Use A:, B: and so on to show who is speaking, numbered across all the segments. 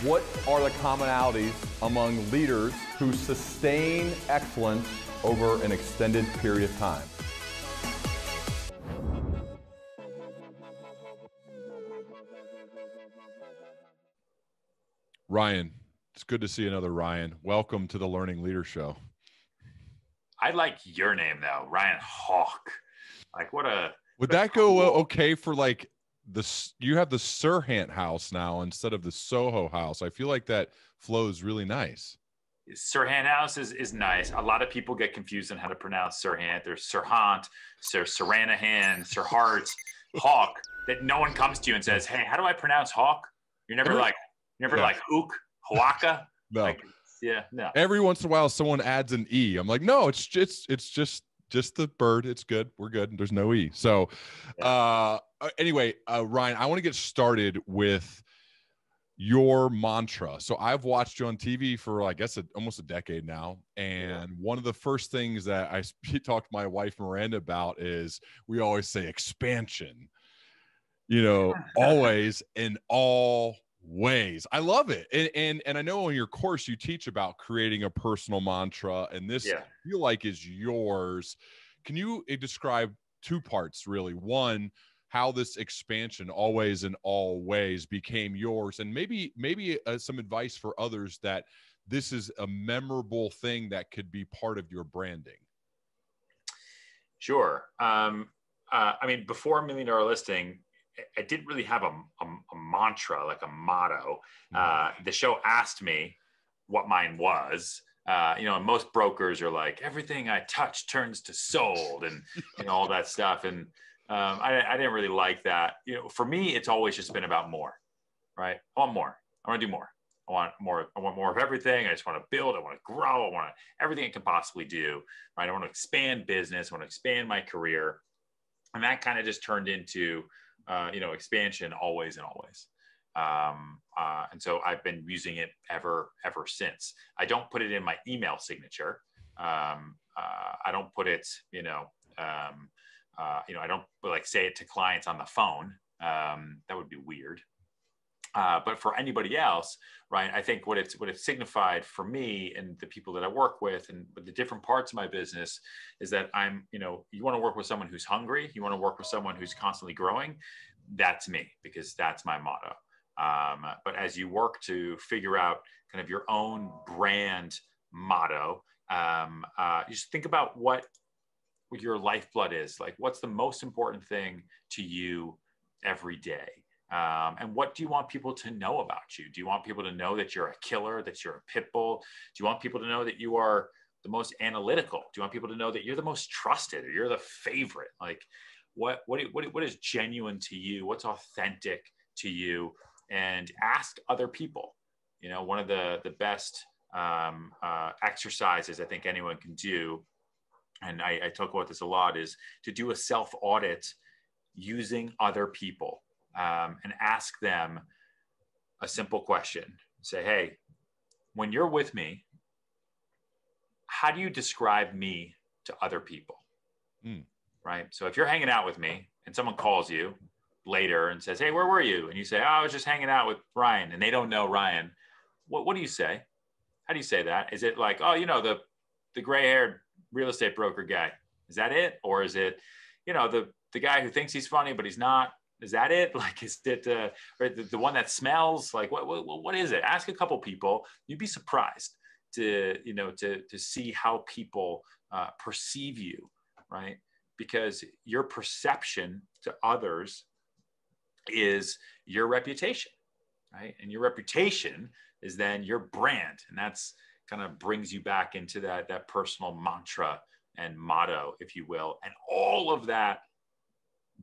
A: What are the commonalities among leaders who sustain excellence over an extended period of time?
B: Ryan, it's good to see another Ryan. Welcome to the Learning Leader Show.
C: I like your name though, Ryan Hawk. Like
B: would that go okay for like you have the Serhant house now instead of the Soho house. I feel like that flows really nice.
C: Serhant house is nice. A lot of people get confused on how to pronounce Serhant. There's Serhant, Seranahan, Serhart, Hawk, that no one comes to you and says, hey, how do I pronounce Hawk? You're never like Hook, Hawaka.
B: No.
C: No.
B: Every once in a while someone adds an E. I'm like, no, it's just the bird. It's good. We're good. There's no E. So anyway, Ryan, I want to get started with your mantra. So I've watched you on TV for, I guess, almost a decade now. And one of the first things that I talked to my wife, Miranda, about is we always say expansion, always in all ways. I love it. And I know in your course you teach about creating a personal mantra, and this I feel like is yours. Can you describe two parts really? One, how this expansion, always in all ways, became yours, and maybe some advice for others that this is a memorable thing that could be part of your branding.
C: Sure. I mean, before $1 Million Listing, I didn't really have a mantra, like a motto. The show asked me what mine was. And most brokers are like, everything I touch turns to sold, and all that stuff. And I didn't really like that. For me, it's always just been about more, right? I want more. I want to do more. I want more of everything. I just want to build. I want to grow. I want everything I can possibly do, right? I want to expand business. I want to expand my career. And that kind of just turned into expansion always and always. And so I've been using it ever since. I don't put it in my email signature. I don't put it, I don't like say it to clients on the phone. That would be weird. But for anybody else, right, I think what it signified for me and the people that I work with and the different parts of my business is that you want to work with someone who's hungry. You want to work with someone who's constantly growing. That's me, because that's my motto. But as you work to figure out kind of your own brand motto, you just think about what your lifeblood is. Like, what's the most important thing to you every day? And what do you want people to know about you? Do you want people to know that you're a killer, that you're a pit bull? Do you want people to know that you are the most analytical? Do you want people to know that you're the most trusted, or you're the favorite? Like, what is genuine to you? What's authentic to you? And ask other people. One of the best exercises I think anyone can do, and I talk about this a lot, is to do a self-audit using other people, and ask them a simple question. Say, hey, when you're with me, how do you describe me to other people? Right? So if you're hanging out with me and someone calls you later and says, hey, where were you? And you say, oh, I was just hanging out with Ryan, and they don't know Ryan. What do you say? How do you say that? Is it like, oh, the gray-haired real estate broker guy? Is that it? Or is it, the guy who thinks he's funny, but he's not? Is that it? Like, is it the one that smells? Like, what is it? Ask a couple people. You'd be surprised to see how people perceive you, right? Because your perception to others is your reputation, right? And your reputation is then your brand. And that's kind of brings you back into that personal mantra and motto, if you will. And all of that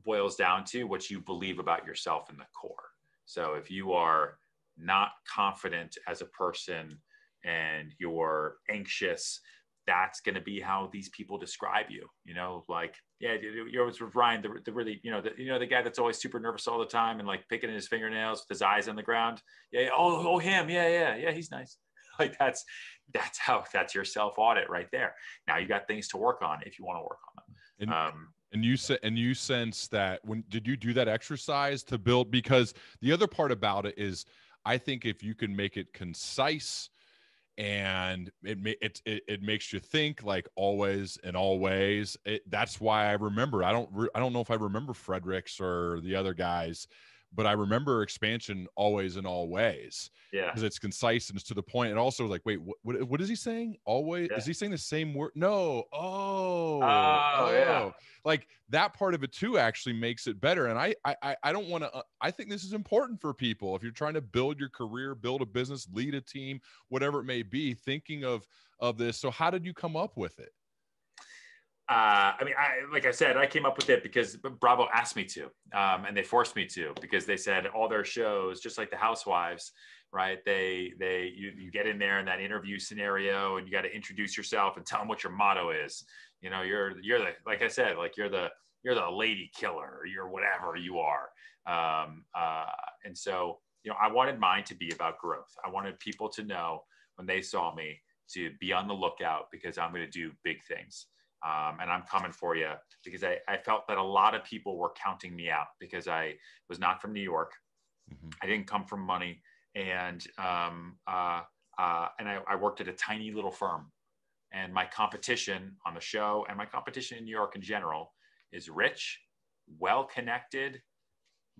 C: boils down to what you believe about yourself in the core. So if you are not confident as a person and you're anxious, that's going to be how these people describe you. Like, yeah, you're always with Ryan, the really, the guy that's always super nervous all the time and like picking his fingernails with his eyes on the ground. Yeah. Oh, him. Yeah. He's nice. Like that's your self-audit right there. Now you got things to work on if you want to work on them.
B: And you sense that did you do that exercise to build? Because the other part about it is I think if you can make it concise and it makes you think, like always and always, that's why I remember. I don't know if I remember Fredericks or the other guys, but I remember expansion always and always.
C: Yeah.
B: Because it's concise and it's to the point. And also like, wait, what is he saying? Always?
C: Yeah.
B: Is he saying the same word? No.
C: Yeah.
B: Like that part of it too actually makes it better. And I don't want to, I think this is important for people. If you're trying to build your career, build a business, lead a team, whatever it may be, thinking of this. So how did you come up with it?
C: I mean, like I said, I came up with it because Bravo asked me to, and they forced me to, because they said all their shows, just like the Housewives, right? You get in there in that interview scenario, and you got to introduce yourself and tell them what your motto is. You know, you're the, like I said, like you're the lady killer, or you're whatever you are. And so, you know, I wanted mine to be about growth. I wanted people to know when they saw me to be on the lookout, because I'm going to do big things. And I'm coming for you, because I felt that a lot of people were counting me out because I was not from New York.
B: Mm-hmm.
C: I didn't come from money. And I worked at a tiny little firm, and my competition on the show and my competition in New York in general is rich, well-connected,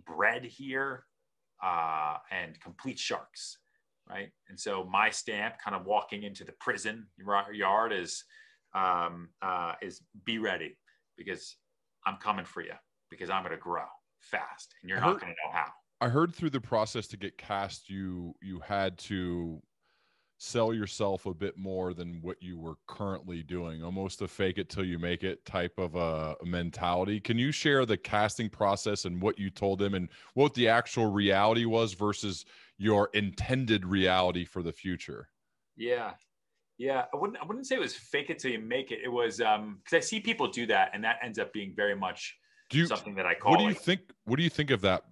C: bred here, and complete sharks. Right. And so my stamp kind of walking into the prison yard is be ready, because I'm coming for you, because I'm going to grow fast and you're not going to know how.
B: I heard through the process to get cast, you had to sell yourself a bit more than what you were currently doing, almost a fake it till you make it type of a mentality. Can you share the casting process and what you told them and what the actual reality was versus your intended reality for the future?
C: Yeah. Yeah, I wouldn't say it was fake it till you make it. It was because I see people do that, and that ends up being very much something that I call.
B: What do you think? What do you think of that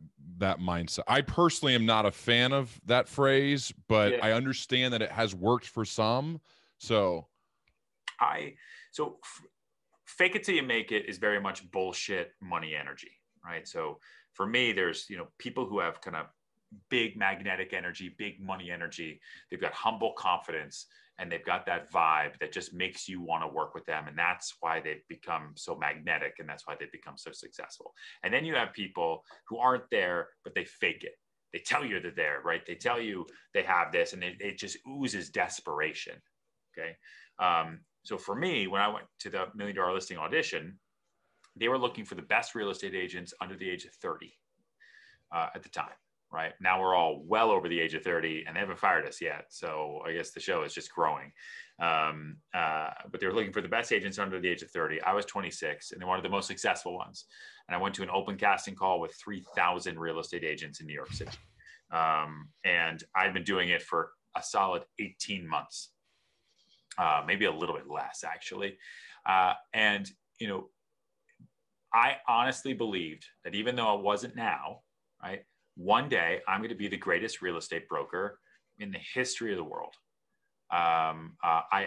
B: mindset? I personally am not a fan of that phrase, but I understand that it has worked for some. So,
C: fake it till you make it is very much bullshit money energy, right? So for me, there's people who have kind of big magnetic energy, big money energy. They've got humble confidence, and they've got that vibe that just makes you want to work with them. And that's why they've become so magnetic, and that's why they've become so successful. And then you have people who aren't there, but they fake it. They tell you they're there, right? They tell you they have this, and it just oozes desperation. Okay. So for me, when I went to the $1 Million Listing audition, they were looking for the best real estate agents under the age of 30 at the time. Right now, we're all well over the age of 30, and they haven't fired us yet. So I guess the show is just growing. But they were looking for the best agents under the age of 30. I was 26, and they wanted the most successful ones. And I went to an open casting call with 3,000 real estate agents in New York City. And I'd been doing it for a solid 18 months, maybe a little bit less, actually. And I honestly believed that even though I wasn't now, right, one day I'm going to be the greatest real estate broker in the history of the world. I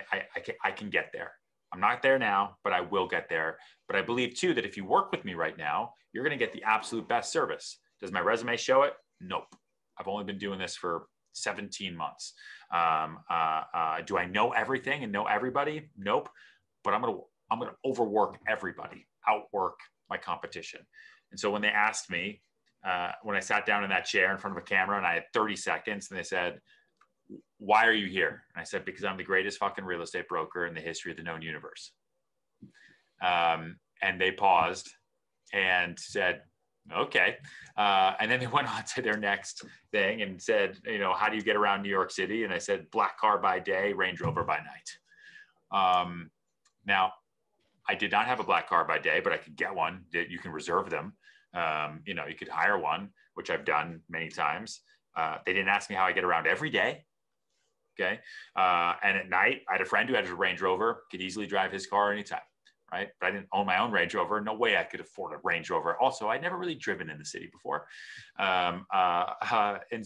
C: can get there. I'm not there now, but I will get there. But I believe too that if you work with me right now, you're going to get the absolute best service. Does my resume show it? Nope. I've only been doing this for 17 months. Do I know everything and know everybody? Nope. But I'm going to overwork everybody, outwork my competition. And so when they asked me, when I sat down in that chair in front of a camera and I had 30 seconds, and they said, "Why are you here?" And I said, "Because I'm the greatest fucking real estate broker in the history of the known universe." And they paused and said, "Okay." And then they went on to their next thing and said, "How do you get around New York City?" And I said, "Black car by day, Range Rover by night." Now, I did not have a black car by day, but I could get one. You can reserve them. You could hire one, which I've done many times. They didn't ask me how I get around every day. Okay. And at night, I had a friend who had a Range Rover, could easily drive his car anytime. Right. But I didn't own my own Range Rover. No way I could afford a Range Rover. Also, I'd never really driven in the city before. And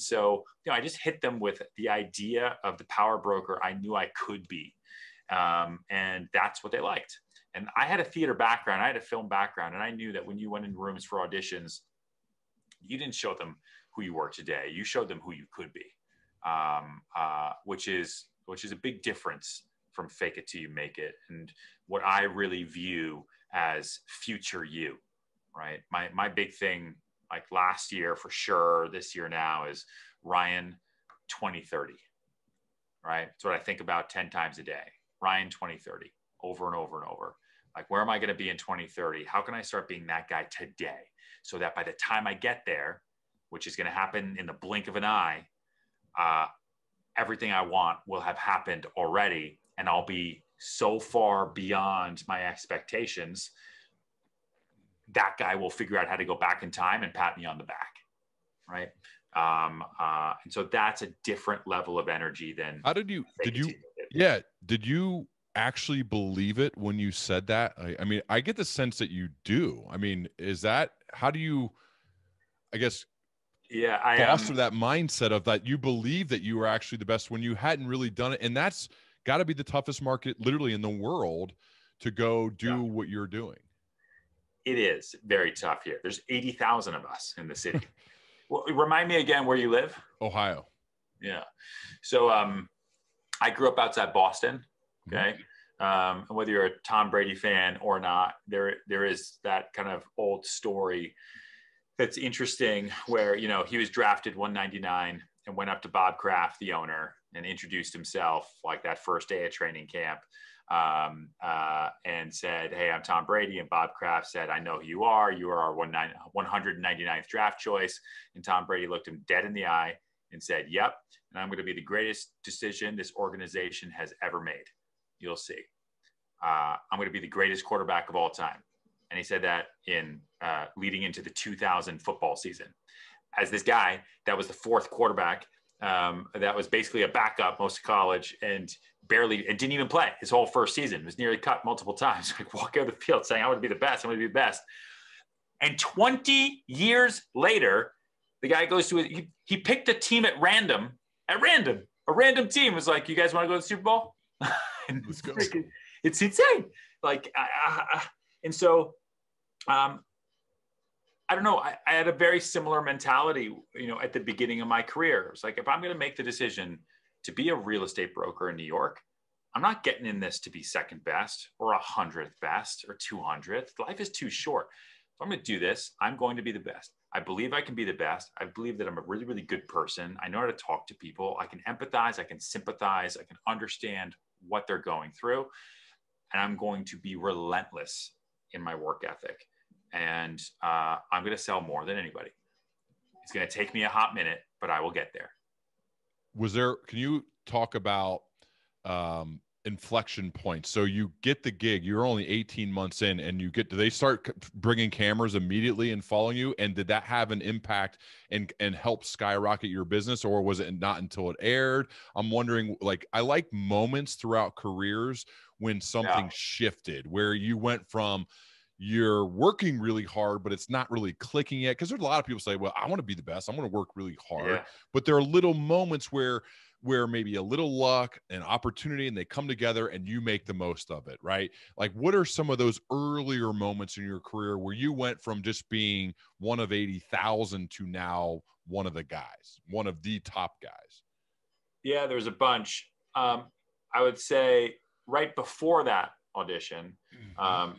C: so, I just hit them with the idea of the power broker I knew I could be. And that's what they liked. And I had a theater background, I had a film background, and I knew that when you went in rooms for auditions, You didn't show them who you were today. You showed them who you could be, which is a big difference from fake it till you make it. And what I really view as future you, right? My big thing, like last year for sure, this year now, is Ryan 2030, right? It's what I think about 10 times a day. Ryan 2030, over and over and over. Like, where am I going to be in 2030? How can I start being that guy today, so that by the time I get there, which is going to happen in the blink of an eye, everything I want will have happened already, and I'll be so far beyond my expectations, that guy will figure out how to go back in time and pat me on the back, right? And so that's a different level of energy than.
B: How did you actually believe it when you said that? I mean, I get the sense that you do. I mean, how do you, I guess, foster that mindset of that you believe that you were actually the best when you hadn't really done it? And that's got to be the toughest market literally in the world to go do what you're doing.
C: It is very tough here. There's 80,000 of us in the city. Well, remind me again where you live.
B: Ohio.
C: Yeah. So I grew up outside Boston. Okay. And whether you're a Tom Brady fan or not, there is that kind of old story that's interesting where, you know, he was drafted 199 and went up to Bob Kraft, the owner, and introduced himself like that first day of training camp, and said, "Hey, I'm Tom Brady." And Bob Kraft said, "I know who you are. You are our 199th draft choice." And Tom Brady looked him dead in the eye and said, "Yep. And I'm going to be the greatest decision this organization has ever made. You'll see. I'm going to be the greatest quarterback of all time." And he said that in leading into the 2000 football season. As this guy that was the fourth quarterback, that was basically a backup most of college, and didn't even play his whole first season. Was nearly cut multiple times. Like, walk out of the field saying, "I want to be the best. I want to be the best." And 20 years later, the guy goes to he picked a team at random. A random team was like, "You guys want to go to the Super Bowl?" And
B: Let's go.
C: It's insane. Like, and so, I don't know. I had a very similar mentality, you know, at the beginning of my career. It's like, if I'm going to make the decision to be a real estate broker in New York, I'm not getting in this to be second best or 100th best or 200th. Life is too short. If I'm going to do this, I'm going to be the best. I believe I can be the best. I believe that I'm a really, really good person. I know how to talk to people. I can empathize. I can sympathize. I can understand what they're going through. And I'm going to be relentless in my work ethic. And I'm going to sell more than anybody. It's going to take me a hot minute, but I will get there.
B: Can you talk about inflection points? So you get the gig, you're only 18 months in, and do they start bringing cameras immediately and following you? And did that have an impact and help skyrocket your business, or was it not until it aired? I'm wondering, like, I like moments throughout careers when something shifted, where you went from, you're working really hard, but it's not really clicking yet. Because there's a lot of people say, well, I want to be the best. I'm going to work really hard. Yeah. But there are little moments where maybe a little luck and opportunity, and they come together and you make the most of it, right? Like, what are some of those earlier moments in your career where you went from just being one of 80,000 to now one of the top guys? Yeah,
C: there's a bunch. I would say right before that audition,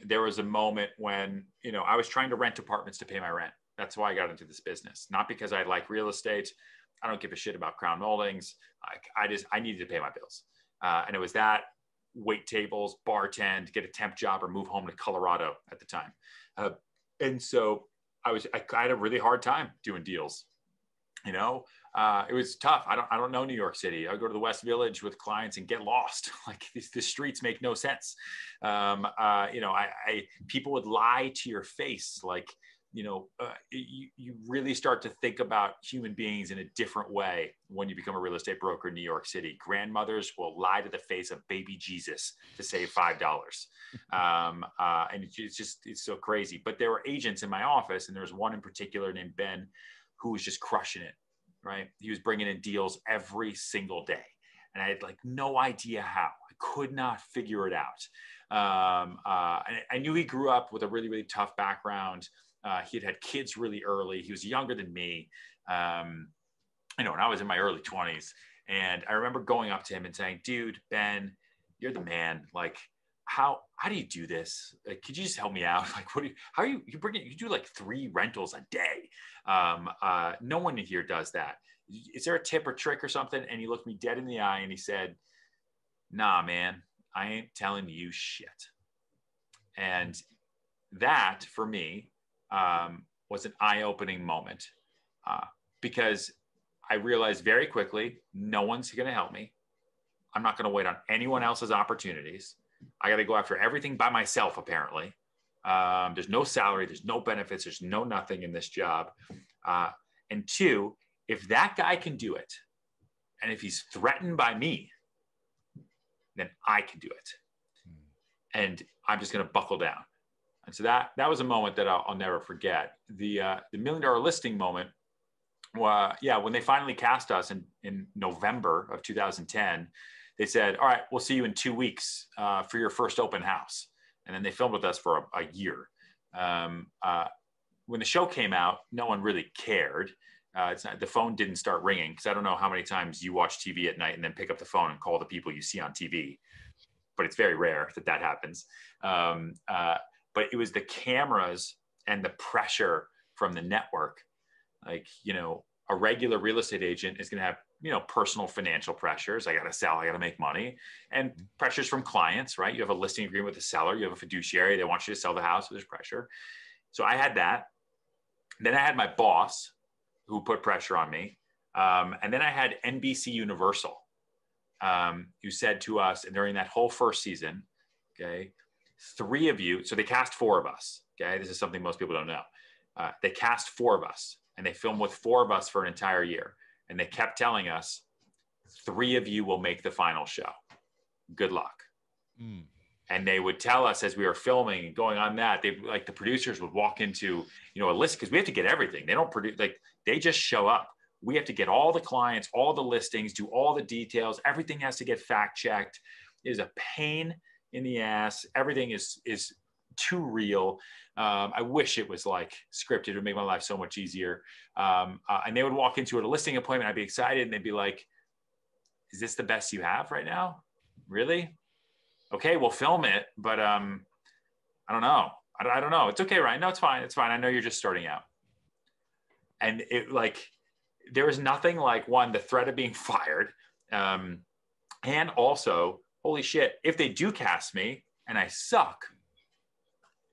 C: there was a moment when, you know, I was trying to rent apartments to pay my rent. That's why I got into this business. Not because I like real estate. I don't give a shit about crown moldings. I needed to pay my bills. And it was that, wait tables, bartend, get a temp job, or move home to Colorado at the time. And so I had a really hard time doing deals. You know, it was tough. I don't know New York City. I would go to the West Village with clients and get lost. Like, the streets make no sense. You know, people would lie to your face. Like, you know, you really start to think about human beings in a different way when you become a real estate broker in New York City. Grandmothers will lie to the face of baby Jesus to save $5. And it's so crazy. But there were agents in my office, and there was one in particular named Ben, who was just crushing it, right? He was bringing in deals every single day. And I had like no idea how. I could not figure it out. I knew he grew up with a really, really tough background. He had kids really early. He was younger than me. And I was in my early 20s. And I remember going up to him and saying, dude, Ben, you're the man. Like, how do you do this? Like, could you just help me out? Like, you do like 3 rentals a day. No one here does that. Is there a tip or trick or something? And he looked me dead in the eye and he said, nah, man, I ain't telling you shit. And that for me was an eye-opening moment because I realized very quickly, no one's going to help me. I'm not going to wait on anyone else's opportunities. I got to go after everything by myself, apparently. There's no salary, there's no benefits, there's no nothing in this job. And 2, if that guy can do it, and if he's threatened by me, then I can do it. And I'm just going to buckle down. And so that was a moment that I'll never forget. The $1 million listing moment, when they finally cast us in November of 2010, they said, all right, we'll see you in 2 weeks for your first open house. And then they filmed with us for a year. When the show came out, no one really cared. The phone didn't start ringing because I don't know how many times you watch TV at night and then pick up the phone and call the people you see on TV. But it's very rare that happens. But it was the cameras and the pressure from the network. Like, a regular real estate agent is going to have, personal financial pressures. I got to sell, I got to make money, and pressures from clients, right? You have a listing agreement with the seller, you have a fiduciary, they want you to sell the house, so there's pressure. So I had that. Then I had my boss who put pressure on me. And then I had NBC Universal, who said to us, and during that whole first season, okay, 3 of you, so they cast 4 of us. Okay. This is something most people don't know. They cast 4 of us and they filmed with 4 of us for an entire year. And they kept telling us, 3 of you will make the final show. Good luck. And they would tell us as we were filming and going on that, the producers would walk into, a list, because we have to get everything. They don't produce, they just show up. We have to get all the clients, all the listings, do all the details. Everything has to get fact checked. It is a pain in the ass. Everything is too real. I wish it was scripted. It would make my life so much easier. And they would walk into a listing appointment. I'd be excited. And they'd be like, is this the best you have right now? Really? Okay, we'll film it. But I don't know. I don't know. It's okay, Ryan. No, it's fine. It's fine. I know you're just starting out. And there was nothing like, one, the threat of being fired. And also, holy shit, if they do cast me and I suck,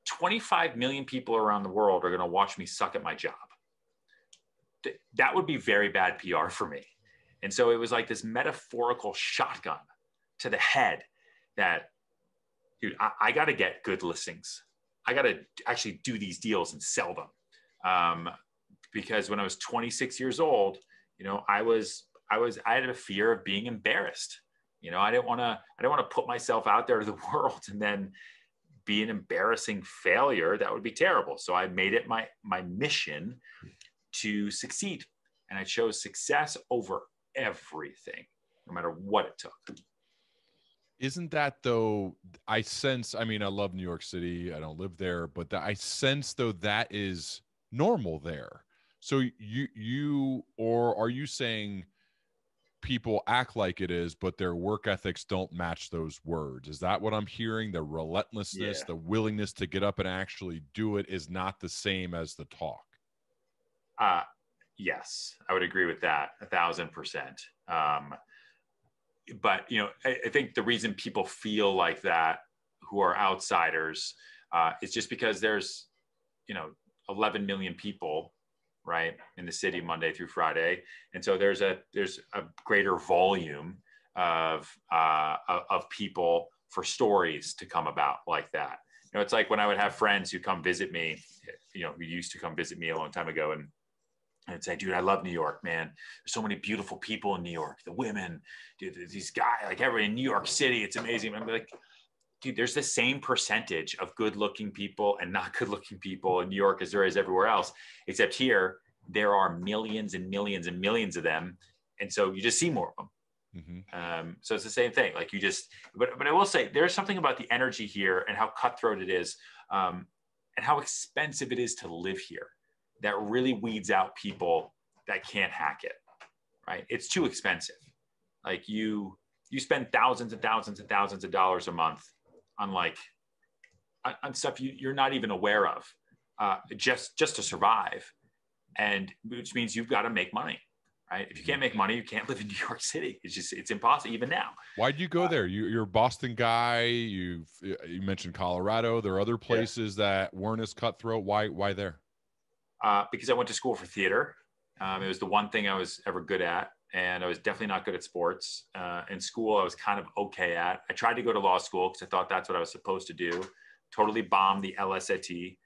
C: 25 million people around the world are going to watch me suck at my job. That would be very bad PR for me. And so it was like this metaphorical shotgun to the head that, dude, I got to get good listings. I got to actually do these deals and sell them. Because when I was 26 years old, I had a fear of being embarrassed. I didn't want to put myself out there to the world and then be an embarrassing failure. That would be terrible. So I made it my mission to succeed. And I chose success over everything, no matter what it took.
B: Isn't that though, I sense, I love New York City. I don't live there, but I sense though that is normal there. So or are you saying people act like it is, but their work ethics don't match those words? Is that what I'm hearing? The relentlessness, the willingness to get up and actually do it is not the same as the talk.
C: Yes, I would agree with that 1,000%. But, I think the reason people feel like that who are outsiders is just because there's, 11 million people, right, in the city Monday through Friday. And so there's a greater volume of people for stories to come about like that. It's like when I would have friends who come visit me, who used to come visit me a long time ago, and say, dude, I love New York, man. There's so many beautiful people in New York. The women, dude, these guys, everybody in New York City, it's amazing. I'm like, dude, there's the same percentage of good-looking people and not good-looking people in New York as there is everywhere else, except here, there are millions and millions and millions of them. And so you just see more of them. So it's the same thing. But I will say, there's something about the energy here and how cutthroat it is. and how expensive it is to live here. That really weeds out people that can't hack it, right? It's too expensive. Like you spend thousands and thousands and thousands of dollars a month on on stuff you're not even aware of, just to survive. And which means you've got to make money, right? If you can't make money, you can't live in New York City. It's impossible even now.
B: Why'd you go there? You're a Boston guy. You mentioned Colorado. There are other places that weren't as cutthroat. Why there?
C: Because I went to school for theater. It was the one thing I was ever good at. And I was definitely not good at sports. In school, I was kind of okay at. I tried to go to law school because I thought that's what I was supposed to do. Totally bombed the LSAT.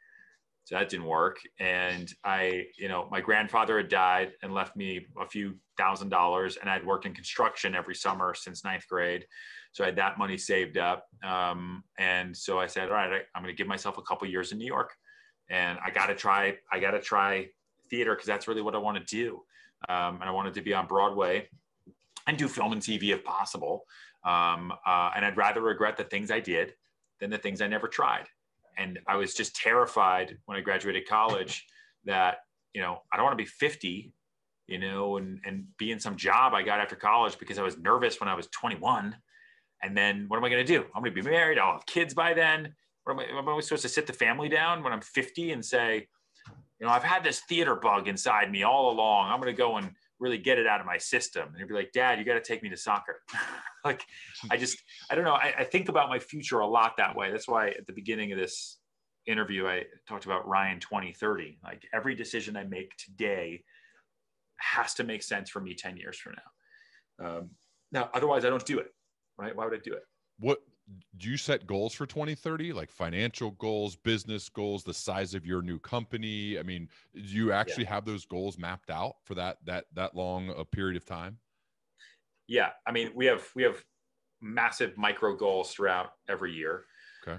C: So that didn't work. And my grandfather had died and left me a few $1,000s, and I'd worked in construction every summer since 9th grade. So I had that money saved up. And so I said, all right, I'm going to give myself a couple years in New York, and I got to try theater because that's really what I want to do. And I wanted to be on Broadway and do film and TV if possible. And I'd rather regret the things I did than the things I never tried. And I was just terrified when I graduated college that, I don't want to be 50, and be in some job I got after college because I was nervous when I was 21. And then what am I going to do? I'm going to be married. I'll have kids by then. Am I supposed to sit the family down when I'm 50 and say, I've had this theater bug inside me all along. I'm going to go and really get it out of my system. And he'd be like, Dad, you got to take me to soccer. I don't know. I think about my future a lot that way. That's why at the beginning of this interview, I talked about Ryan 2030. Like every decision I make today has to make sense for me 10 years from now. Now, otherwise I don't do it, right? Why would I do it?
B: What do you set goals for 2030? Like financial goals, business goals, the size of your new company? I mean, do you actually have those goals mapped out for that long a period of time?
C: Yeah. I mean, we have massive micro goals throughout every year.
B: Okay.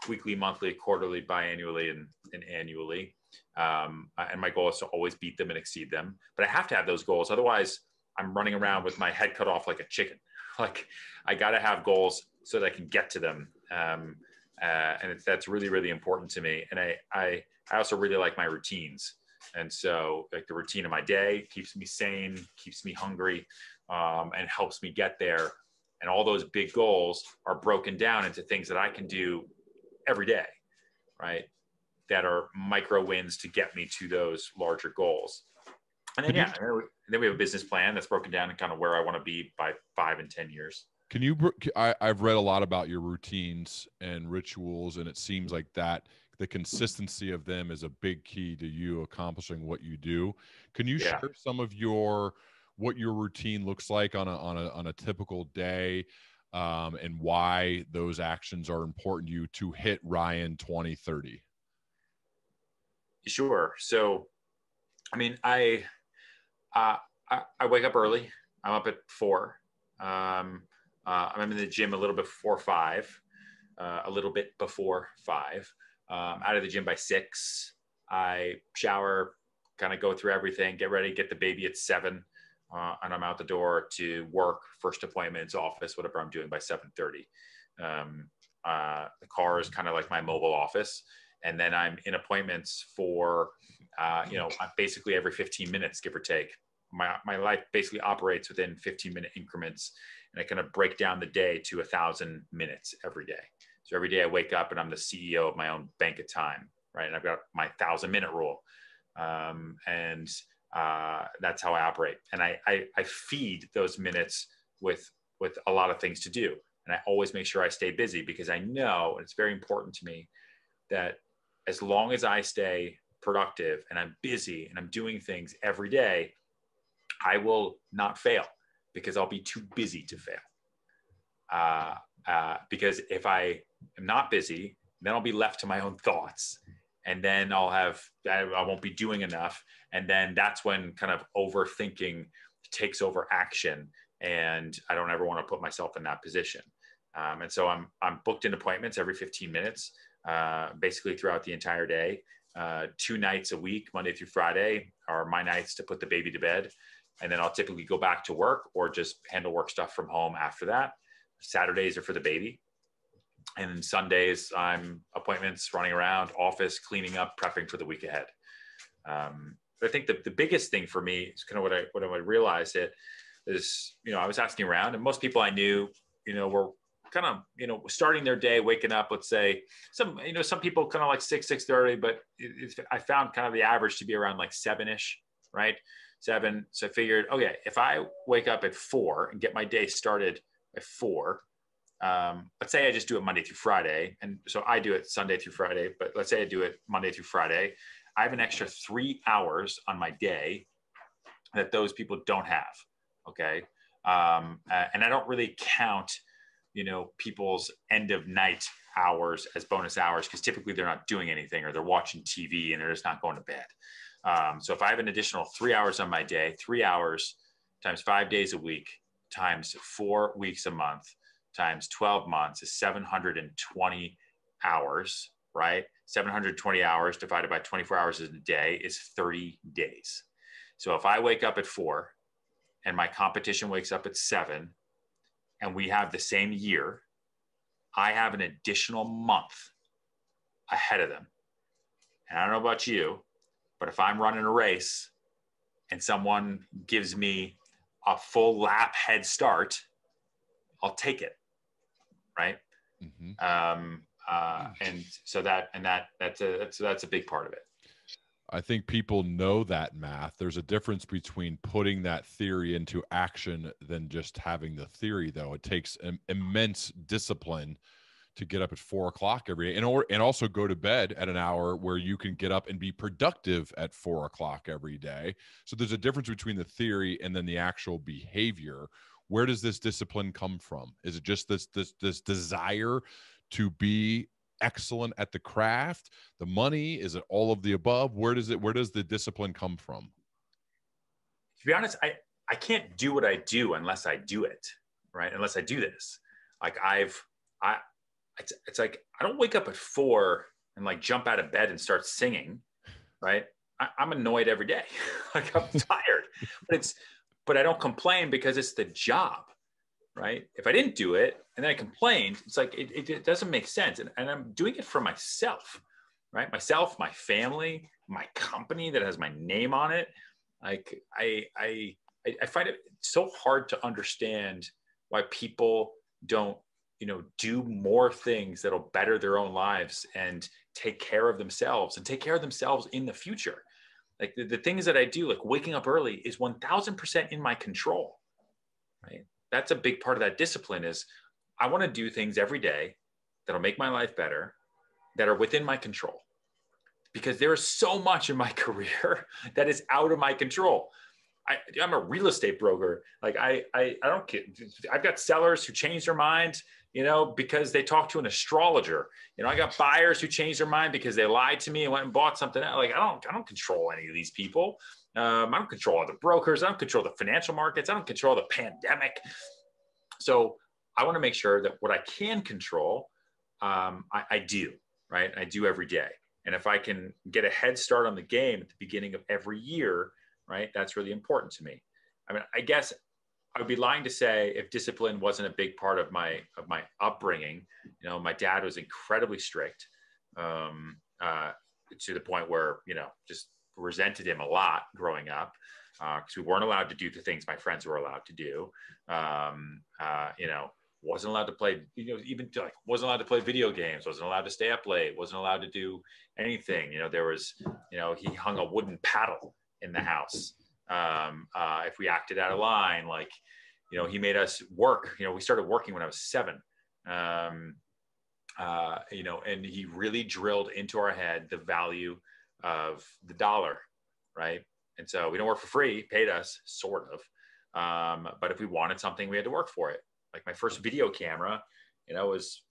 C: Weekly, monthly, quarterly, biannually, and annually. And my goal is to always beat them and exceed them. But I have to have those goals. Otherwise, I'm running around with my head cut off like a chicken. Like I got to have goals so that I can get to them. And that's really, really important to me. And I also really like my routines. And so like the routine of my day keeps me sane, keeps me hungry, and helps me get there. And all those big goals are broken down into things that I can do every day, right? That are micro wins to get me to those larger goals. And then, then we have a business plan that's broken down and kind of where I want to be by 5 and 10 years.
B: I've read a lot about your routines and rituals, and it seems like that the consistency of them is a big key to you accomplishing what you do. Can you share some of what your routine looks like on a typical day, and why those actions are important to you to hit Ryan 2030?
C: Sure. So, I mean, I wake up early. I'm up at 4. I'm in the gym a little bit before 5, a little bit before 5. Out of the gym by 6. I shower, kind of go through everything, get ready, get the baby at 7. And I'm out the door to work, first appointments, office, whatever I'm doing by 7:30. The car is kind of like my mobile office. And then I'm in appointments for, basically every 15 minutes, give or take. My life basically operates within 15-minute increments, and I kind of break down the day to 1,000 minutes every day. So every day I wake up and I'm the CEO of my own bank of time, right? And I've got my 1,000-minute rule. That's how I operate. And I feed those minutes with a lot of things to do. And I always make sure I stay busy because I know, and it's very important to me, that as long as I stay productive and I'm busy and I'm doing things every day, I will not fail because I'll be too busy to fail. Because if I am not busy, then I'll be left to my own thoughts. And then I won't be doing enough. And then that's when kind of overthinking takes over action. And I don't ever want to put myself in that position. And so I'm booked in appointments every 15 minutes, basically throughout the entire day. 2 nights a week, Monday through Friday, are my nights to put the baby to bed. And then I'll typically go back to work or just handle work stuff from home after that. Saturdays are for the baby. And then Sundays, I'm appointments, running around, office, cleaning up, prepping for the week ahead. But I think the biggest thing for me is kind of what I realized it is, I was asking around, and most people I knew, were kind of, starting their day, waking up, let's say some people kind of like 6:30, but I found kind of the average to be around like 7-ish, right? 7. So I figured, okay, if I wake up at 4 and get my day started at 4, let's say I just do it Monday through Friday. And so I do it Sunday through Friday, but let's say I do it Monday through Friday. I have an extra 3 hours on my day that those people don't have. Okay. And I don't really count, people's end of night hours as bonus hours, because typically they're not doing anything, or they're watching TV and they're just not going to bed. So if I have an additional 3 hours on my day, 3 hours times 5 days a week times 4 weeks a month times 12 months is 720 hours, right? 720 hours divided by 24 hours in a day is 30 days. So if I wake up at 4 and my competition wakes up at 7 and we have the same year, I have an additional month ahead of them. And I don't know about you, but if I'm running a race and someone gives me a full lap head start, I'll take it. Right. Mm-hmm. And so that's a big part of it.
B: I think people know that math. There's a difference between putting that theory into action than just having the theory, though. It takes immense discipline to get up at 4 o'clock every day, and also go to bed at an hour where you can get up and be productive at 4 o'clock every day. So there's a difference between the theory and then the actual behavior. Where does this discipline come from? Is it just this desire to be excellent at the craft, the money? Is it all of the above? Where does the discipline come from?
C: To be honest, I can't do what I do unless I do it, right? Unless I do this. Like it's like, I don't wake up at 4 and like jump out of bed and start singing, right? I'm annoyed every day. Like, I'm tired, but I don't complain because it's the job, right? If I didn't do it and then I complained, it's like, it doesn't make sense. And I'm doing it for myself, right? Myself, my family, my company that has my name on it. Like, I find it so hard to understand why people don't, do more things that'll better their own lives and take care of themselves in the future. Like the things that I do, like waking up early, is 1000% in my control, right? That's a big part of that discipline. Is I want to do things every day that'll make my life better, that are within my control, because there is so much in my career that is out of my control. I'm a real estate broker. Like I don't get, I've got sellers who change their mind, because they talked to an astrologer. I got buyers who changed their mind because they lied to me and went and bought something else. Like I don't control any of these people. I don't control other brokers. I don't control the financial markets. I don't control the pandemic. So I want to make sure that what I can control, I do, right? I do every day. And if I can get a head start on the game at the beginning of every year, right, that's really important to me. I mean, I guess I would be lying to say if discipline wasn't a big part of my upbringing. My dad was incredibly strict, to the point where, just resented him a lot growing up, because we weren't allowed to do the things my friends were allowed to do. Wasn't allowed to play, wasn't allowed to play video games, wasn't allowed to stay up late, wasn't allowed to do anything. There was, he hung a wooden paddle in the house. If we acted out of line, like, he made us work. We started working when I was 7. And he really drilled into our head the value of the dollar, right? And so we don't work for free. He paid us, sort of. But if we wanted something, we had to work for it. Like my first video camera, it was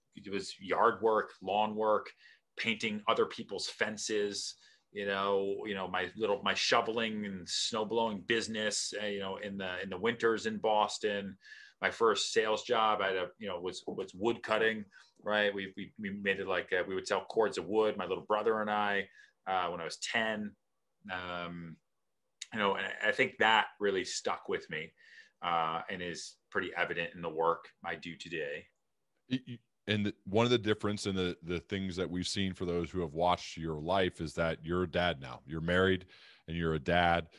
C: yard work, lawn work, painting other people's fences, my shoveling and snow blowing business, in the winters in Boston. My first sales job, was wood cutting, right? We made it like, we would sell cords of wood, my little brother and I, when I was 10. And I think that really stuck with me, and is pretty evident in the work I do today.
B: And one of the difference in the things that we've seen for those who have watched your life is that you're a dad now. You're married and you're a dad,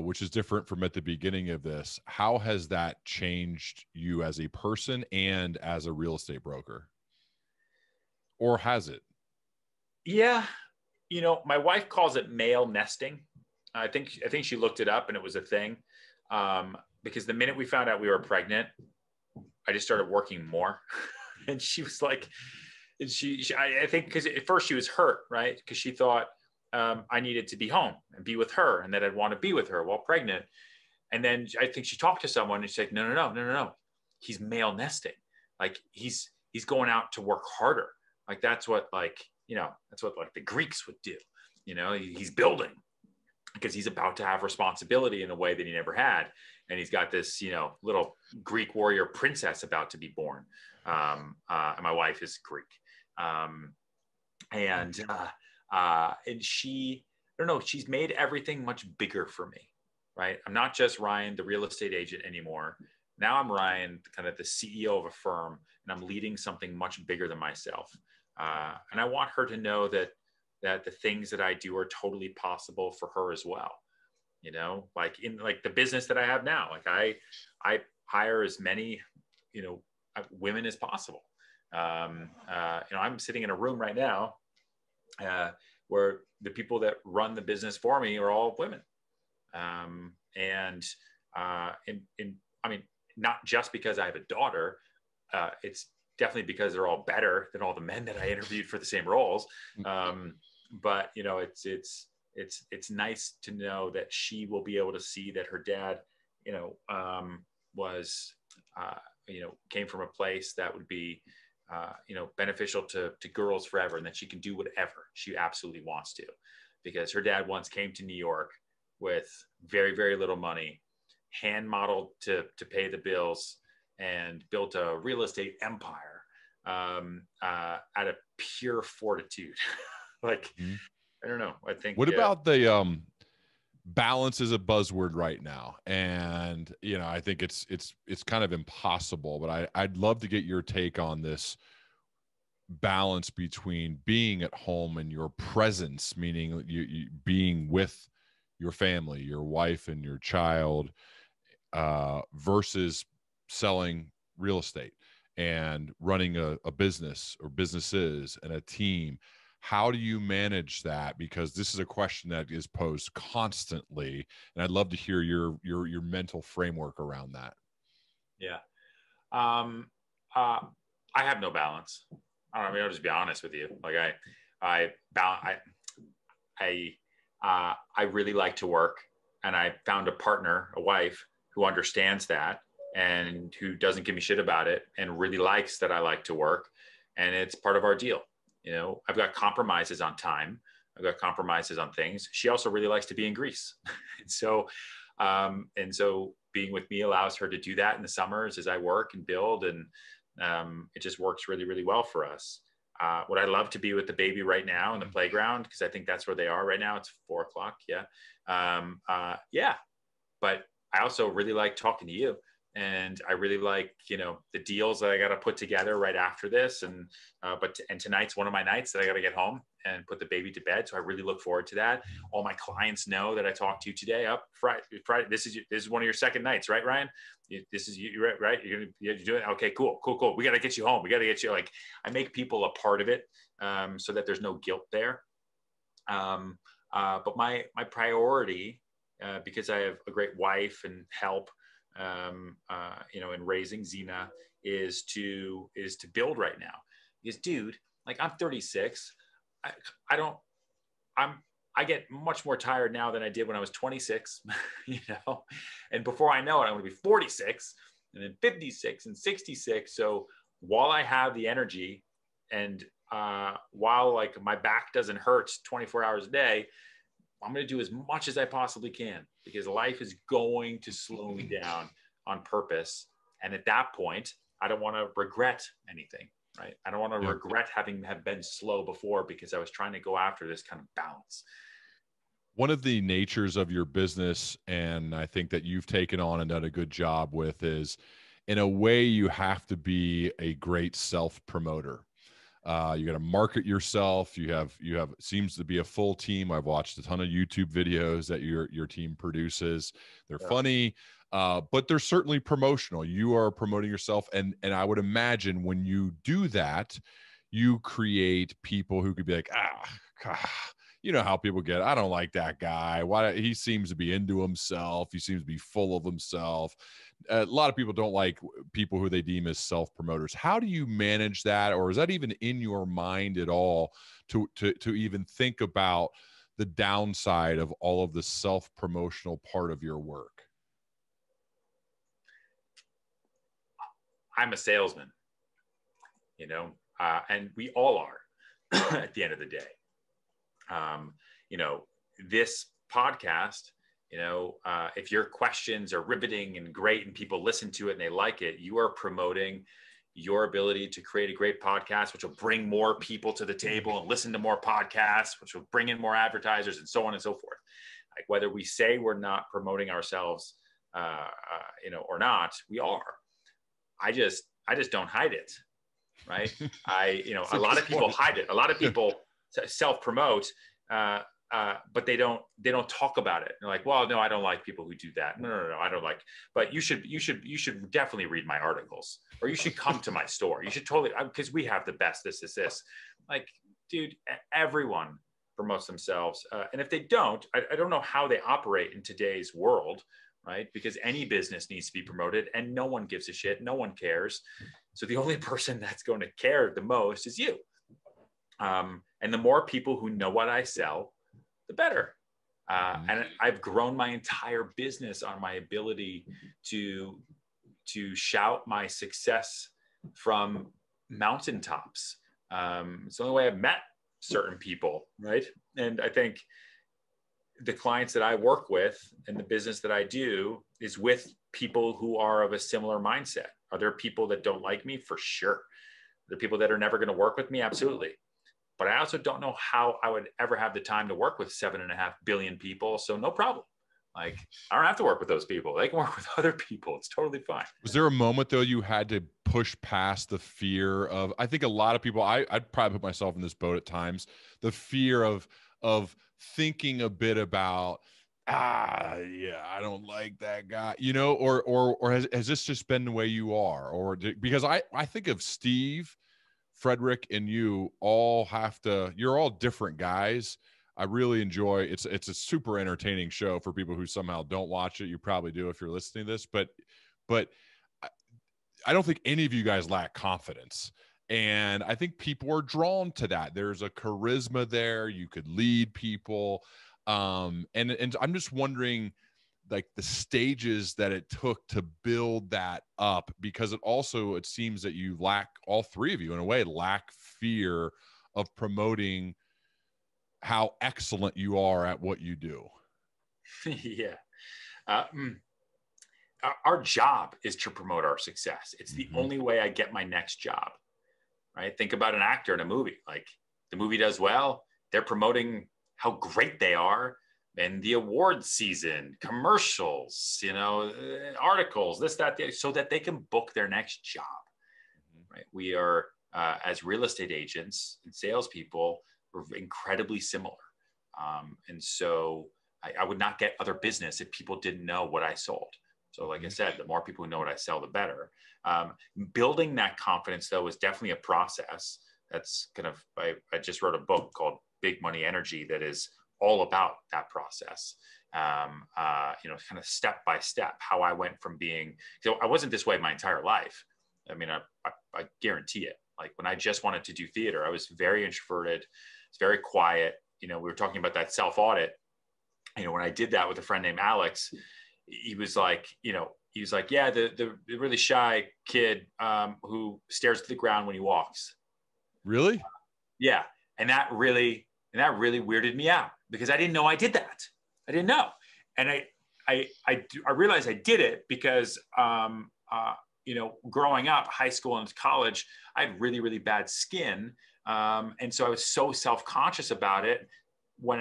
B: which is different from at the beginning of this. How has that changed you as a person and as a real estate broker? Or has it?
C: Yeah. You know, my wife calls it male nesting. I think she looked it up and it was a thing. Because the minute we found out we were pregnant, I just started working more. And she was like, and I think because at first she was hurt, right? Because she thought I needed to be home and be with her, and that I'd want to be with her while pregnant. And then I think she talked to someone and she's like, no. He's male nesting. Like he's going out to work harder. Like that's what that's what the Greeks would do. You know, he's building because he's about to have responsibility in a way that he never had. And he's got this, little Greek warrior princess about to be born. And my wife is Greek. And she, I don't know, she's made everything much bigger for me, right? I'm not just Ryan, the real estate agent anymore. Now I'm Ryan, kind of the CEO of a firm, and I'm leading something much bigger than myself. And I want her to know that the things that I do are totally possible for her as well. Like in the business that I have now, like I hire as many, women as possible. I'm sitting in a room right now where the people that run the business for me are all women. I mean, not just because I have a daughter, it's definitely because they're all better than all the men that I interviewed for the same roles. But it's nice to know that she will be able to see that her dad, was, came from a place that would be, beneficial to girls forever, and that she can do whatever she absolutely wants to, because her dad once came to New York with very, very little money, hand modeled to pay the bills, and built a real estate empire out of pure fortitude. I don't know. I think.
B: What about the balance is a buzzword right now, and I think it's kind of impossible. But I'd love to get your take on this balance between being at home and your presence, meaning you being with your family, your wife and your child, versus selling real estate and running a business or businesses and a team. How do you manage that? Because this is a question that is posed constantly, and I'd love to hear your mental framework around that.
C: Yeah. I have no balance. I'll just be honest with you. Like I really like to work, and I found a partner, a wife, who understands that and who doesn't give me shit about it and really likes that I like to work. And it's part of our deal. I've got compromises on time. I've got compromises on things. She also really likes to be in Greece. And so being with me allows her to do that in the summers as I work and build. And it just works really, really well for us. Would I love to be with the baby right now in the playground? Because I think that's where they are right now. It's 4:00. Yeah. Yeah. But I also really like talking to you. And I really like, the deals that I got to put together right after this. And tonight's one of my nights that I got to get home and put the baby to bed. So I really look forward to that. All my clients know that I talked to you today. Friday. This is one of your second nights, right, Ryan? This is you, right? You're doing it. Okay, cool. We got to get you home. We got to get you, I make people a part of it, so that there's no guilt there. But my priority, because I have a great wife and help, in raising Zena, is to build right now. Because dude, I'm 36. I get much more tired now than I did when I was 26, and before I know it, I'm going to be 46 and then 56 and 66. So while I have the energy, and while my back doesn't hurt 24 hours a day, I'm going to do as much as I possibly can, because life is going to slow me down on purpose. And at that point, I don't want to regret anything, right? I don't want to regret having been slow before, because I was trying to go after this kind of balance.
B: One of the natures of your business, and I think that you've taken on and done a good job with, is in a way, you have to be a great self-promoter. You got to market yourself. You have seems to be a full team. I've watched a ton of YouTube videos that your team produces. They're funny, but they're certainly promotional. You are promoting yourself, and I would imagine when you do that, you create people who could be like, you know how people get, I don't like that guy. Why, he seems to be into himself. He seems to be full of himself. A lot of people don't like people who they deem as self-promoters. How do you manage that? Or is that even in your mind at all to even think about the downside of all of the self-promotional part of your work?
C: I'm a salesman, and we all are at the end of the day. This podcast, if your questions are riveting and great and people listen to it and they like it, you are promoting your ability to create a great podcast, which will bring more people to the table and listen to more podcasts, which will bring in more advertisers and so on and so forth. Like whether we say we're not promoting ourselves, or not, we are. I just don't hide it. Right. A lot of people hide it. A lot of people self-promote, but they don't talk about it. They're like, well, no, I don't like people who do that. No, I don't like, but you should definitely read my articles, or you should come to my store. You should totally, because we have the best, this. Like, dude, everyone promotes themselves. And if they don't, I don't know how they operate in today's world, right? Because any business needs to be promoted and no one gives a shit. No one cares. So the only person that's going to care the most is you. And the more people who know what I sell, the better. And I've grown my entire business on my ability to shout my success from mountaintops. It's the only way I've met certain people, right? And I think the clients that I work with and the business that I do is with people who are of a similar mindset. Are there people that don't like me? For sure. Are there people that are never going to work with me? Absolutely. But I also don't know how I would ever have the time to work with 7.5 billion people. So no problem. Like, I don't have to work with those people. They can work with other people. It's totally fine.
B: Was there a moment though you had to push past the fear of, I think a lot of people, I'd probably put myself in this boat at times, the fear of thinking a bit about, I don't like that guy, or has this just been the way you are? Or because I think of Steve, Frederick, and you all you're all different guys. I really enjoy it's a super entertaining show for people who somehow don't watch it. You probably do if you're listening to this, but I don't think any of you guys lack confidence. And I think people are drawn to that. There's a charisma there. You could lead people. And I'm just wondering, like, the stages that it took to build that up, because it seems that you lack, all three of you in a way, lack fear of promoting how excellent you are at what you do.
C: Yeah. Our job is to promote our success. It's the only way I get my next job, right? Think about an actor in a movie. Like, the movie does well, they're promoting how great they are, and the award season, commercials, articles, this, that, so that they can book their next job, right? We are, as real estate agents and salespeople, we're incredibly similar. And so I would not get other business if people didn't know what I sold. So like I said, the more people who know what I sell, the better. Building that confidence, though, is definitely a process. That's I just wrote a book called Big Money Energy that is all about that process. Kind of step by step, how I went from being, I wasn't this way my entire life. I mean, I guarantee it. Like, when I just wanted to do theater, I was very introverted. It's very quiet. We were talking about that self-audit. When I did that with a friend named Alex, he was like, yeah, the really shy kid who stares to the ground when he walks.
B: Really?
C: Yeah. And that really weirded me out, because I didn't know I did that. I didn't know. And I realized I did it because, growing up, high school and college, I had really, really bad skin. And so I was so self-conscious about it. When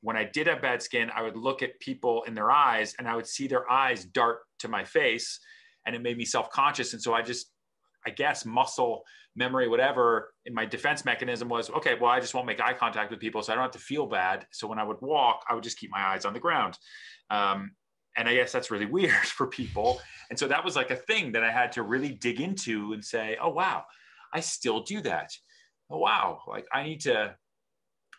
C: when I did have bad skin, I would look at people in their eyes and I would see their eyes dart to my face. and it made me self-conscious. And so I guess muscle memory, whatever, in my defense mechanism was, okay, well, I just won't make eye contact with people so I don't have to feel bad. So when I would walk, I would just keep my eyes on the ground. And I guess that's really weird for people. And so that was like a thing that I had to really dig into and say, oh, wow, I still do that. Oh, wow. Like I need to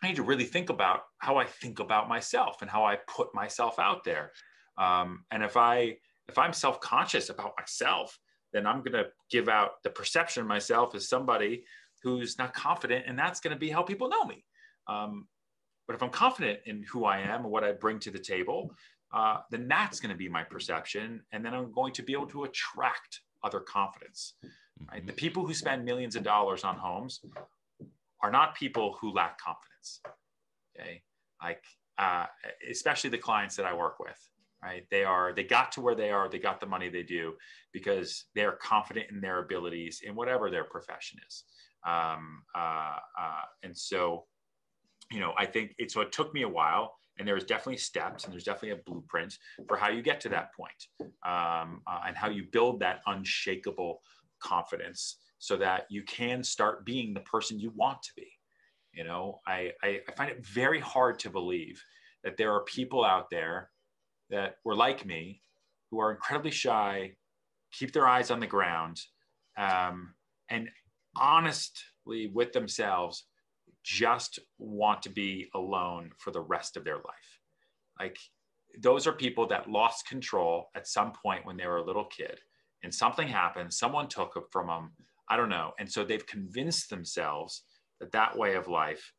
C: really think about how I think about myself and how I put myself out there. And if I'm self-conscious about myself, then I'm going to give out the perception of myself as somebody who's not confident, and that's going to be how people know me. But if I'm confident in who I am and what I bring to the table, then that's going to be my perception. And then I'm going to be able to attract other confidence, right? The people who spend millions of dollars on homes are not people who lack confidence. Okay. Like, especially the clients that I work with, right? They got to where they are, they got the money they do because they're confident in their abilities in whatever their profession is. And so, I think so it took me a while, and there's definitely steps and there's definitely a blueprint for how you get to that point, and how you build that unshakable confidence so that you can start being the person you want to be. I find it very hard to believe that there are people out there that were like me, who are incredibly shy, keep their eyes on the ground, and honestly with themselves, just want to be alone for the rest of their life. Like, those are people that lost control at some point when they were a little kid, and something happened, someone took it from them, I don't know. And so they've convinced themselves that way of life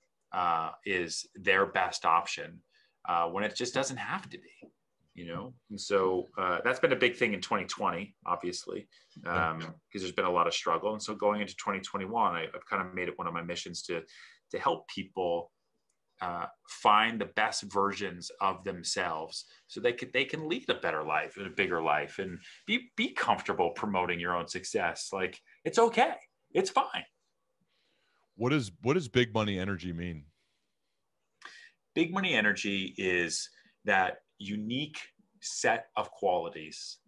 C: is their best option, when it just doesn't have to be. And so that's been a big thing in 2020, obviously, because there's been a lot of struggle. And so going into 2021, I've kind of made it one of my missions to help people find the best versions of themselves so they can lead a better life and a bigger life, and be comfortable promoting your own success. Like, it's okay. It's fine.
B: What does big money energy mean?
C: Big money energy is that unique set of qualities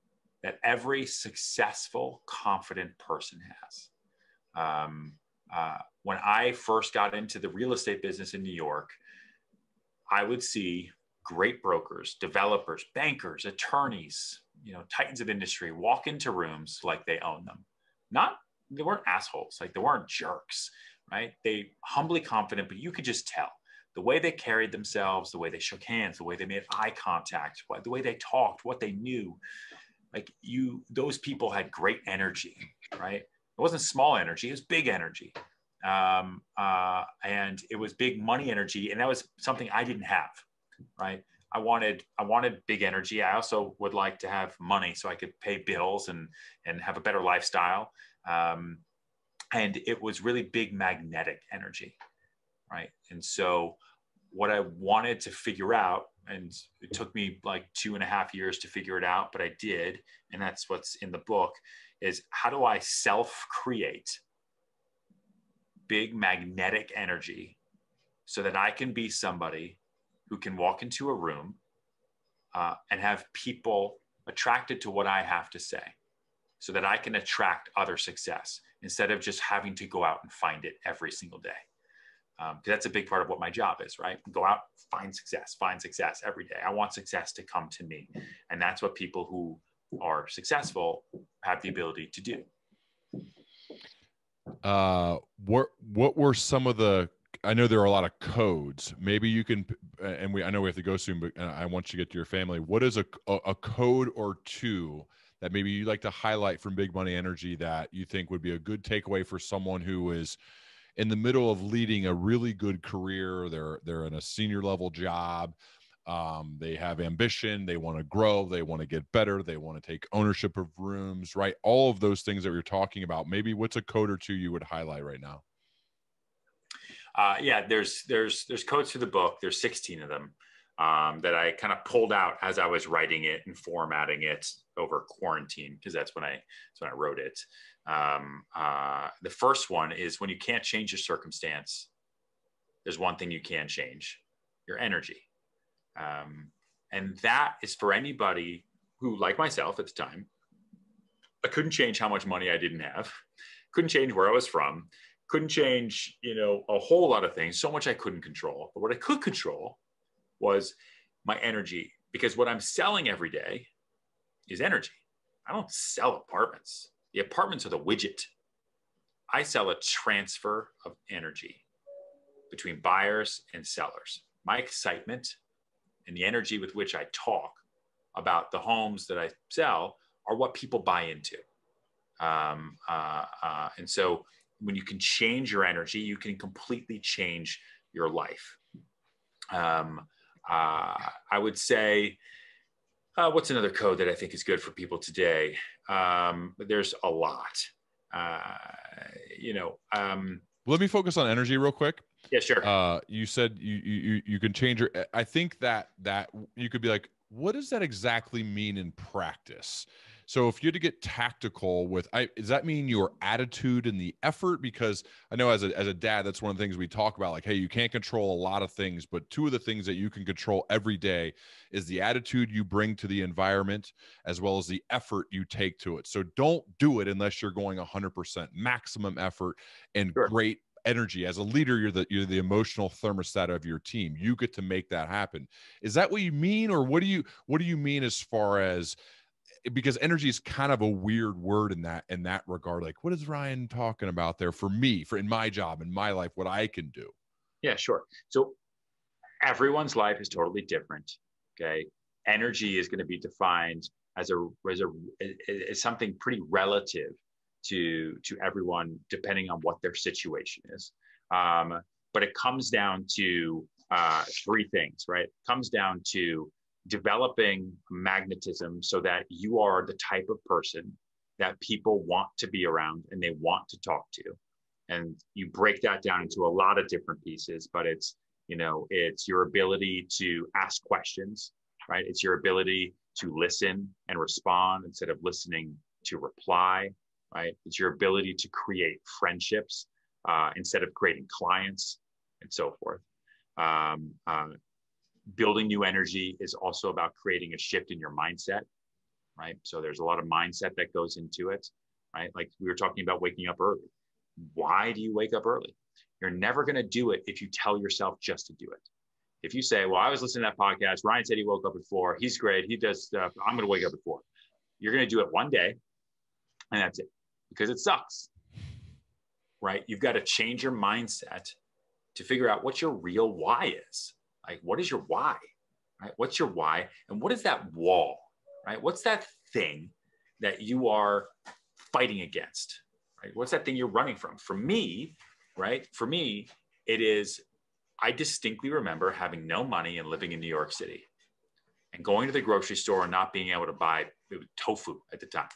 C: that every successful, confident person has. When I first got into the real estate business in New York, I would see great brokers, developers, bankers, attorneys, titans of industry walk into rooms like they own them. They weren't assholes, like they weren't jerks, right? They humbly confident, but you could just tell. The way they carried themselves, the way they shook hands, the way they made eye contact, the way they talked, what they knew, those people had great energy, right? It wasn't small energy, it was big energy. And it was big money energy. And that was something I didn't have, right? I wanted big energy. I also would like to have money so I could pay bills and have a better lifestyle. And it was really big magnetic energy, right? And so what I wanted to figure out, and it took me like 2.5 years to figure it out, but I did, and that's what's in the book, is how do I self-create big magnetic energy so that I can be somebody who can walk into a room and have people attracted to what I have to say, so that I can attract other success instead of just having to go out and find it every single day. Because that's a big part of what my job is, right? Go out, find success every day. I want success to come to me. And that's what people who are successful have the ability to do.
B: What were some of I know there are a lot of codes. Maybe you can, and I know we have to go soon, but I want you to get to your family. What is a code or two that maybe you'd like to highlight from Big Money Energy that you think would be a good takeaway for someone who is in the middle of leading a really good career? They're in a senior level job. They have ambition. They want to grow. They want to get better. They want to take ownership of rooms, right? All of those things that we're talking about. Maybe what's a code or two you would highlight right now?
C: Yeah, there's codes for the book. There's 16 of them that I kind of pulled out as I was writing it and formatting it over quarantine, because that's when I wrote it. The first one is, when you can't change your circumstance, there's one thing you can change: your energy. And that is for anybody who, like myself at the time, I couldn't change how much money I didn't have. Couldn't change where I was from. Couldn't change, a whole lot of things. So much I couldn't control. But what I could control was my energy, because what I'm selling every day is energy. I don't sell apartments. The apartments are the widget. I sell a transfer of energy between buyers and sellers. My excitement and the energy with which I talk about the homes that I sell are what people buy into. And so when you can change your energy, you can completely change your life. I would say, what's another code that I think is good for people today? There's a lot.
B: Let me focus on energy real quick.
C: Yeah, sure.
B: You said you can change your. I think that you could be like, what does that exactly mean in practice? So if you had to get tactical with, does that mean your attitude and the effort? Because I know as a dad, that's one of the things we talk about. Like, hey, you can't control a lot of things, but two of the things that you can control every day is the attitude you bring to the environment, as well as the effort you take to it. So don't do it unless you're going 100% maximum effort and
C: Sure.
B: great energy. As a leader, you're the emotional thermostat of your team. You get to make that happen. Is that what you mean, or what do you mean as far as, because energy is kind of a weird word in that regard? Like, what is Ryan talking about there for me, in my job, in my life, what I can do?
C: Yeah, sure. So everyone's life is totally different. Okay. Energy is going to be defined as something pretty relative to everyone, depending on what their situation is. But it comes down to three things, right? It comes down to developing magnetism so that you are the type of person that people want to be around and they want to talk to. And you break that down into a lot of different pieces, but it's your ability to ask questions, right? It's your ability to listen and respond instead of listening to reply, right? It's your ability to create friendships instead of creating clients, and so forth. Building new energy is also about creating a shift in your mindset, right? So there's a lot of mindset that goes into it, right? Like we were talking about waking up early. Why do you wake up early? You're never going to do it if you tell yourself just to do it. If you say, well, I was listening to that podcast, Ryan said he woke up at 4, he's great, he does stuff, I'm going to wake up at 4. You're going to do it one day, and that's it, because it sucks, right? You've got to change your mindset to figure out what your real why is. Like, what is your why, right? What's your why? And what is that wall, right? What's that thing that you are fighting against, right? What's that thing you're running from? For me, right? For me, it is, I distinctly remember having no money and living in New York City and going to the grocery store and not being able to buy tofu at the time.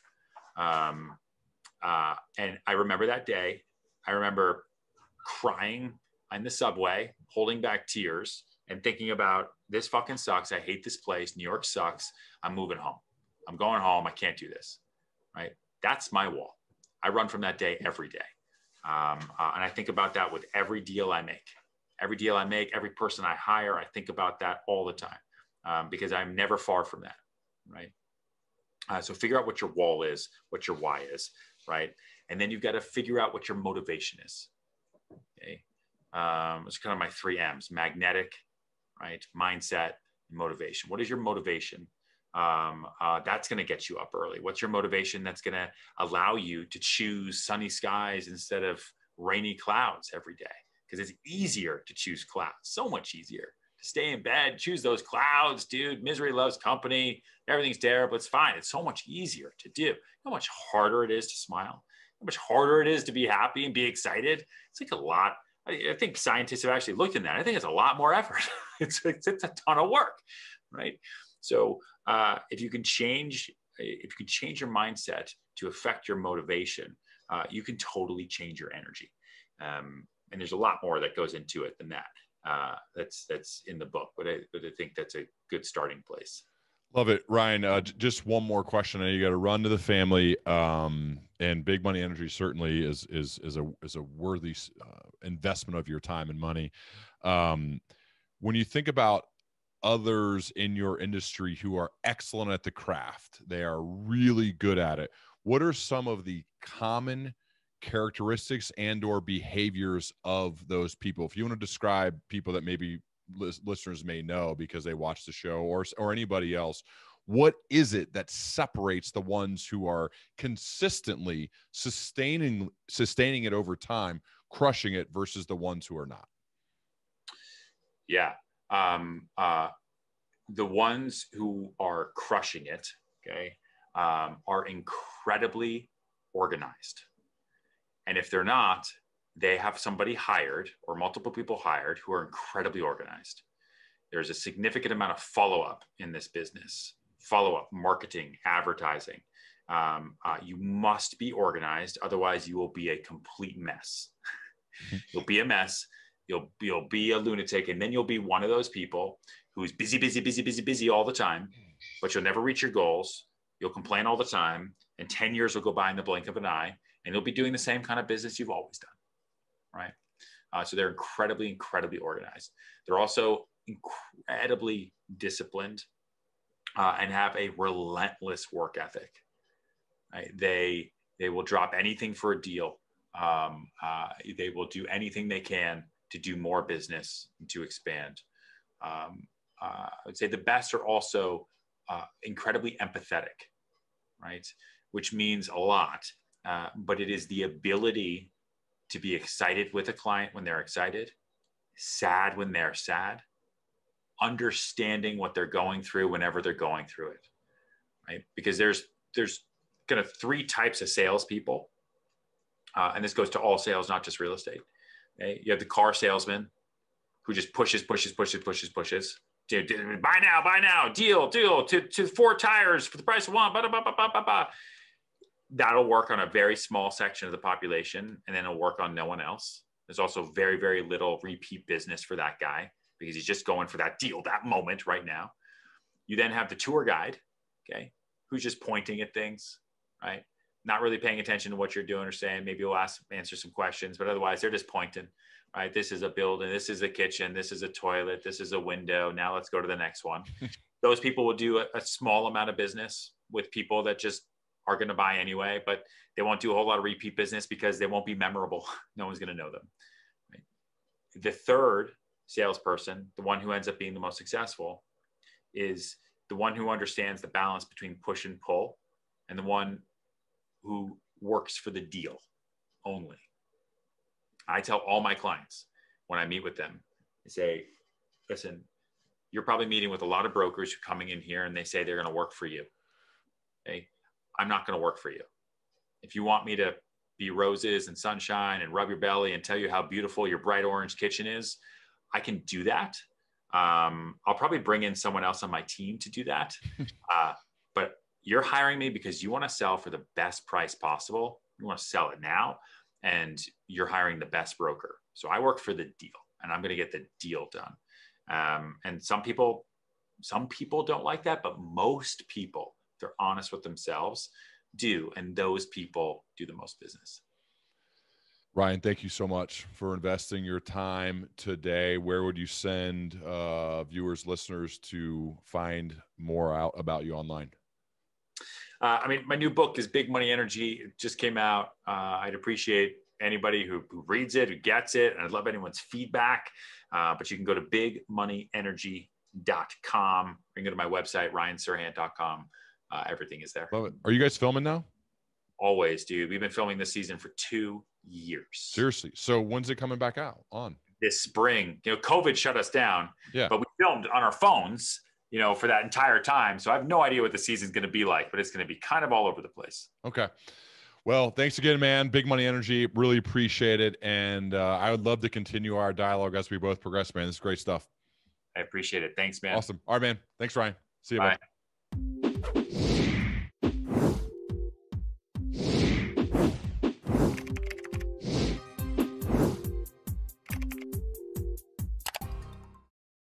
C: And I remember that day. I remember crying in the subway, holding back tears and thinking about, this fucking sucks. I hate this place. New York sucks. I'm moving home. I'm going home. I can't do this, right? That's my wall. I run from that day every day. And I think about that with every deal I make. Every deal I make, every person I hire, I think about that all the time because I'm never far from that, right? So figure out what your wall is, what your why is, right? And then you've got to figure out what your motivation is, okay? It's kind of my 3 M's: magnetic, right? Mindset, and motivation. What is your motivation? That's going to get you up early. What's your motivation that's going to allow you to choose sunny skies instead of rainy clouds every day? Because it's easier to choose clouds, so much easier to stay in bed, choose those clouds, dude. Misery loves company. Everything's terrible. It's fine. It's so much easier to do. How much harder it is to smile, how much harder it is to be happy and be excited. It's like a lot. I think scientists have actually looked at that. I think it's a lot more effort. It's a ton of work, right? So if you can change your mindset to affect your motivation, you can totally change your energy. And there's a lot more that goes into it than that. That's in the book, but I think that's a good starting place.
B: Love it, Ryan. Just one more question. I know you got to run to the family, and big money energy certainly is a worthy investment of your time and money. When you think about others in your industry who are excellent at the craft, they are really good at it. what are some of the common characteristics and or behaviors of those people? If you want to describe people that maybe listeners may know because they watch the show, or anybody else, what is it that separates the ones who are consistently sustaining it over time, crushing it, versus the ones who are not?
C: Yeah. The ones who are crushing it, okay, are incredibly organized. And if they're not, they have somebody hired or multiple people hired who are incredibly organized. There's a significant amount of follow-up in this business, follow-up, marketing, advertising. You must be organized. Otherwise you will be a complete mess. You'll be a mess. You'll be a lunatic. And then you'll be one of those people who's busy all the time, but you'll never reach your goals. You'll complain all the time. And 10 years will go by in the blink of an eye, and you'll be doing the same kind of business you've always done, right? So they're incredibly, incredibly organized. They're also incredibly disciplined and have a relentless work ethic. Right? They will drop anything for a deal. They will do anything they can to do more business and to expand. I would say the best are also incredibly empathetic, right? Which means a lot, but it is the ability to be excited with a client when they're excited, sad when they're sad, understanding what they're going through whenever they're going through it, right? Because there's kind of three types of salespeople, and this goes to all sales, not just real estate. Okay? You have the car salesman who just pushes. Buy now, deal, to 4 tires for the price of 1. That'll work on a very small section of the population, and then it'll work on no one else. There's also very, very little repeat business for that guy because he's just going for that deal, that moment right now. You then have the tour guide, okay, who's just pointing at things, right? Not really paying attention to what you're doing or saying. Maybe you'll answer some questions, but otherwise they're just pointing, right? This is a building, this is a kitchen, this is a toilet, this is a window. Now let's go to the next one. Those people will do a small amount of business with people that just are going to buy anyway, but they won't do a whole lot of repeat business because they won't be memorable. No one's going to know them. Right? The third salesperson, the one who ends up being the most successful, is the one who understands the balance between push and pull, and the one who works for the deal only. I tell all my clients when I meet with them, I say, listen, you're probably meeting with a lot of brokers who are coming in here and they say they're going to work for you. Okay? I'm not going to work for you. If you want me to be roses and sunshine and rub your belly and tell you how beautiful your bright orange kitchen is, I can do that. I'll probably bring in someone else on my team to do that. But you're hiring me because you want to sell for the best price possible. You want to sell it now, and you're hiring the best broker. So I work for the deal, and I'm going to get the deal done. And some people don't like that, but most people, if they're honest with themselves, do. And those people do the most business.
B: Ryan, thank you so much for investing your time today. Where would you send viewers, listeners to find more out about you online?
C: I mean, my new book is Big Money Energy. It just came out. I'd appreciate anybody who reads it, who gets it, and I'd love anyone's feedback. But you can go to bigmoneyenergy.com. You can go to my website, ryanserhant.com. Everything is there.
B: Love it. Are you guys filming now?
C: Always, dude. We've been filming this season for 2 years.
B: Seriously. So when's it coming back out on?
C: This spring. You know, COVID shut us down.
B: Yeah.
C: But we filmed on our phones, you know, for that entire time. So I have no idea what the season's going to be like, but it's going to be kind of all over the place.
B: Okay. Well, thanks again, man. Big Money Energy. Really appreciate it. And I would love to continue our dialogue as we both progress, man. This is great stuff.
C: I appreciate it. Thanks, man.
B: Awesome. All right, man. Thanks, Ryan. See you.
C: Bye.
B: Bye.